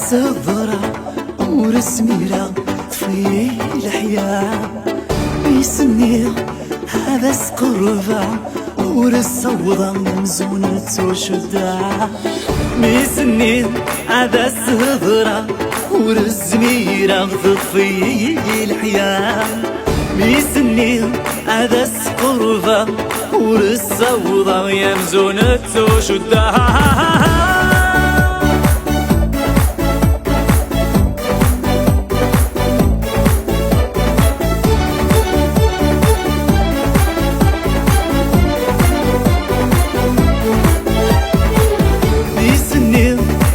الصبرة ورسميرة طفي الحياة بيسني هذا سقربة ورسوضة مزونة وشدة بيسني هذا الصبرة ورسميرة طفي الحياة بيسني هذا سقربة ورسوضة يا مزونة وشدة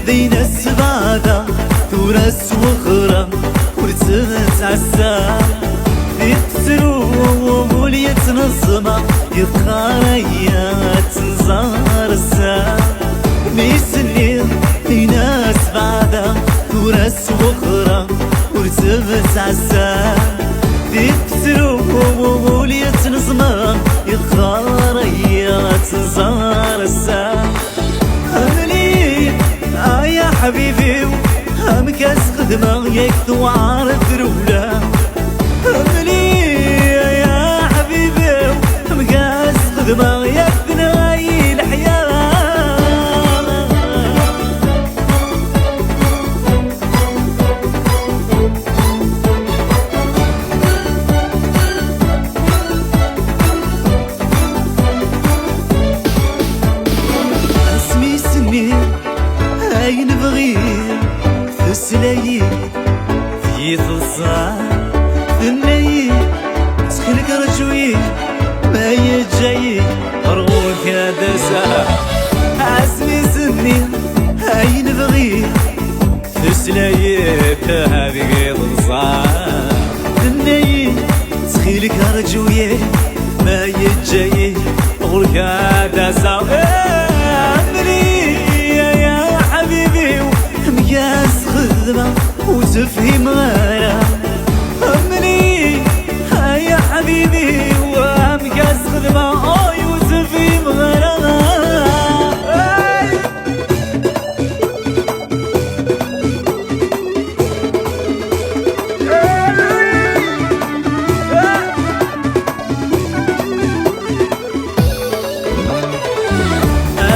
دينا السبادة ثورس وخرم ورتتعسى يكسروا وليت نظمة يتخاريات نزار السا بيسنين دينا السبادة ثورس وخرم ورتتعسى يكسروا وليت نظمة يتخاريات نزار السا يا حبيبي همكاس خدمة يكتو عارف رولا هملي يا حبيبي همكاس خدمة يكتو نغاي الحياة اسمي سني هاي نبغي تسلاي في تصاع ثني تخلق رجوي ما يجاي روح يا دسا عزمي سني هاي نبغي تسلاي هذه تصاع ثني تخلق رجوي ما يجاي روح يا دسا مقاس خدمة وتفهم غيرها همني يا حبيبي ومقاس خدمة وتفهم غيرها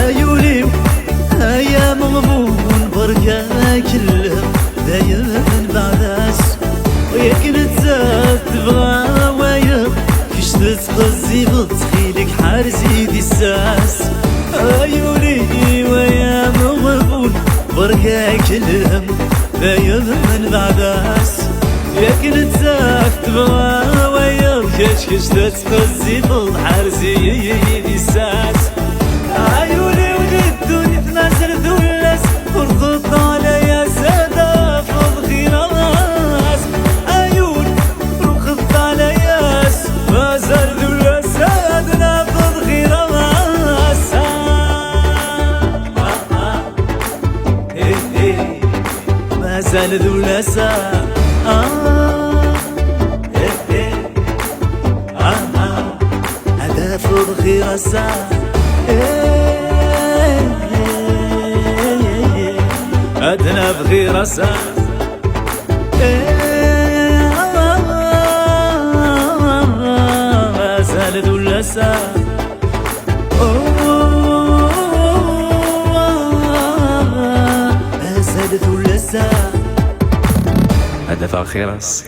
أيولي يا مغبون برقا كلهم دايما بعداش وياك نتزاد تبغى وياك كيش تتقزي بتخيلك حارزي دي الساس عيوني ويا مغبون برقا كلهم دايما بعداش وياك نتزاد تبغى وياك كيش تتقزي بتحارزي دي الساس عيوني ودي الدنيا تنازل ذولس ورخط عليا سادة فض خيراس عيون رخط عليا ما زال ذولا سادنا فض خيراس ما زال ذولا ساد هذا فض خيراس أدنى بغي راسا ما زال ذو اللسا ما زال ذو اللسا هدف الخيرس